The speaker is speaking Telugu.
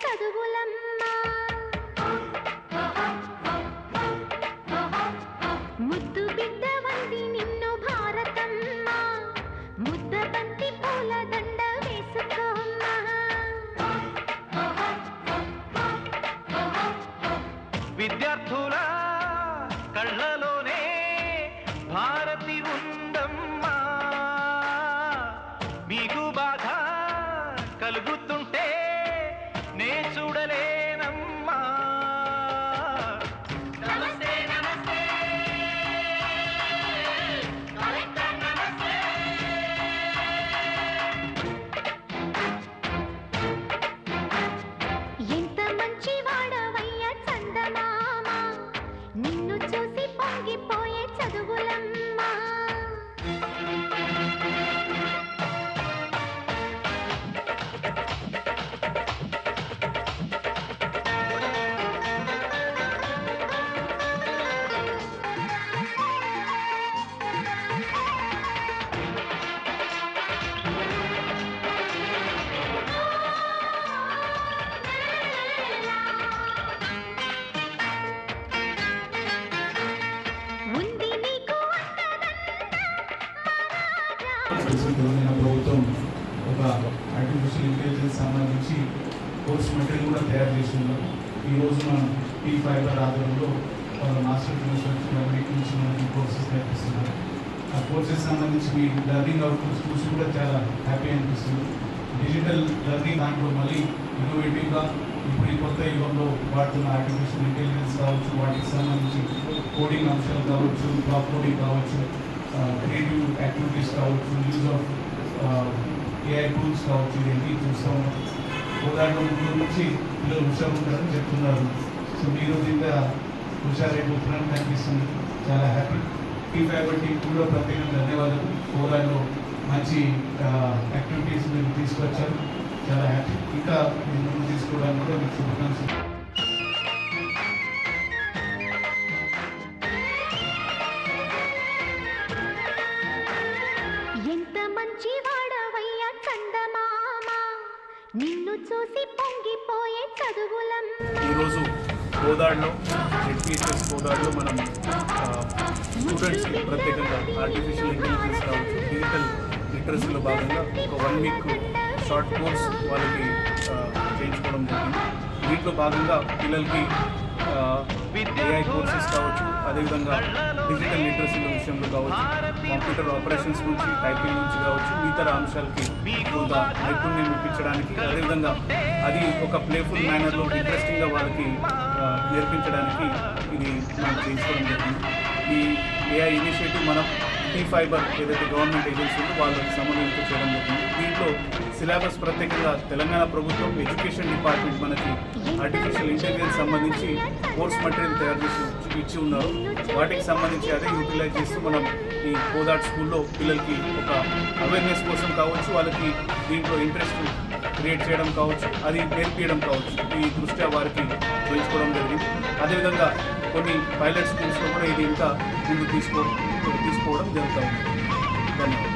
చదువులమ్మా ముద్దు బిడ్డ వంది నిన్ను భారతమ్మా ముద్ద బంతి పూల దండ వేసుకోమ్మా విద్యార్థుల కళ్ళలోనే భారతి ఉందమ్మా మీకు బాధ కలుగుతుంటే నే చూడలేనమ్మా నమస్తే నమస్తే కలెక్టర్ నమస్తే ఎంత మంచి వాడవయ్య చందమామ నిన్ను చూసి పొంగిపోయే చదువులమ్మా ఉంది నీకు తెలంగాణ ప్రభుత్వం ఒక ఆర్టిఫిషియల్ ఇంటెలిజెన్స్ సంబంధించి కోర్స్ మెటీరియల్ కూడా తయారు చేసి ఉన్నారు. ఈరోజు మనం టీ ఫైబర్ ఆధారంలో వాళ్ళ మాస్టర్ వీక్ నుంచి మనకి కోర్సెస్ నేర్పిస్తున్నారు. ఆ కోర్సెస్ సంబంధించి మీ లెర్నింగ్ అవుట్పుట్స్ చూసి కూడా చాలా హ్యాపీ అనిపిస్తుంది. డిజిటల్ లెర్నింగ్ దాంట్లో మళ్ళీ ఇన్నోవేటివ్గా ఇప్పుడు ఈ కొత్త యుగంలో వాడుతున్న ఆర్టిఫిషియల్ ఇంటెలిజెన్స్ కావచ్చు, వాటికి సంబంధించి కోడింగ్ అంశాలు కావచ్చు, బ్లాక్ కోడింగ్ కావచ్చు, క్రియేటివ్ యాక్టివిటీస్ కావచ్చు, యూజ్ ఆఫ్ ఏఐ టూల్స్ కావచ్చు, ఇవన్నీ చూస్తూ ఉన్నాం. ఉదాహరణ గురించి పిల్లలు హుషారు ఉంటారని చెప్తున్నారు. సో మీరు ఇంకా హుషారైపోతున్నారని కనిపిస్తుంది. చాలా హ్యాపీ. టీ ఫైబర్ టీం కూడా ప్రత్యేకంగా ధన్యవాదాలు. కోదాడలో మంచి యాక్టివిటీస్ మీరు తీసుకొచ్చారు. చాలా హ్యాపీ. ఇంకా మీరు ముందు తీసుకోవడానికి కూడా మీకు శుభాకాంక్షలు. ఎంత మంచి వాడవయ్య చందమామ నిన్ను చూసి పొంగిపోయే చదువులమ్మా ఈరోజు కోదాడలో జెడ్పీహెచ్ఎస్ కోదాడలో మనం స్టూడెంట్స్కి ప్రత్యేకంగా ఆర్టిఫిషియల్ ఇంటెలిజెన్స్ కావచ్చు, డిజిటల్ లిటరసీలో భాగంగా ఒక 1 వీక్ షార్ట్ కోర్స్ వాళ్ళకి చేయించుకోవడం జరిగింది. దీంట్లో భాగంగా పిల్లలకి ఏఐ కోర్సెస్ కావచ్చు, అదేవిధంగా డిజిటల్ లిటరసీల విషయంలో కావచ్చు, కంప్యూటర్ ఆపరేషన్స్ నుంచి, టైపింగ్ నుంచి కావచ్చు, ఇతర అంశాలకి కొంత నైపుణ్యం ఇప్పించడానికి, అదేవిధంగా అది ఒక ప్లేఫుల్ మేనర్లో ఇంట్రెస్టింగ్గా వాళ్ళకి నేర్పించడానికి ఇది మనం చేయించుకోవడం జరిగింది. ఈ ఏఐ ఇనిషియేటివ్ మనం టీ ఫైబర్ ఏదైతే గవర్నమెంట్ ఏజెన్సీ ఉందో వాళ్ళకి సమన్వయంతో చేయడం జరిగింది. దీంట్లో సిలబస్ ప్రత్యేకంగా తెలంగాణ ప్రభుత్వం ఎడ్యుకేషన్ డిపార్ట్మెంట్ మనకి ఆర్టిఫిషియల్ ఇంటెలిజెన్స్ సంబంధించి కోర్స్ మెటీరియల్ తయారు చేసి ఇచ్చి ఉన్నారు. వాటికి సంబంధించి అదే యూటిలైజ్ చేస్తూ మనం ఈ కోదాడ్ స్కూల్లో పిల్లలకి ఒక అవేర్నెస్ కోసం కావచ్చు, వాళ్ళకి దీంట్లో ఇంట్రెస్ట్ క్రియేట్ చేయడం కావచ్చు, అది నేర్పించడం కావచ్చు, ఈ దృష్ట్యా వారికి చేయించుకోవడం జరిగింది. అదేవిధంగా కొన్ని పైలట్ స్కూల్స్లో కూడా ఇది ఇంకా ముందు తీసుకోవడం జరుగుతూ ఉంది. ధన్యవాదాలు.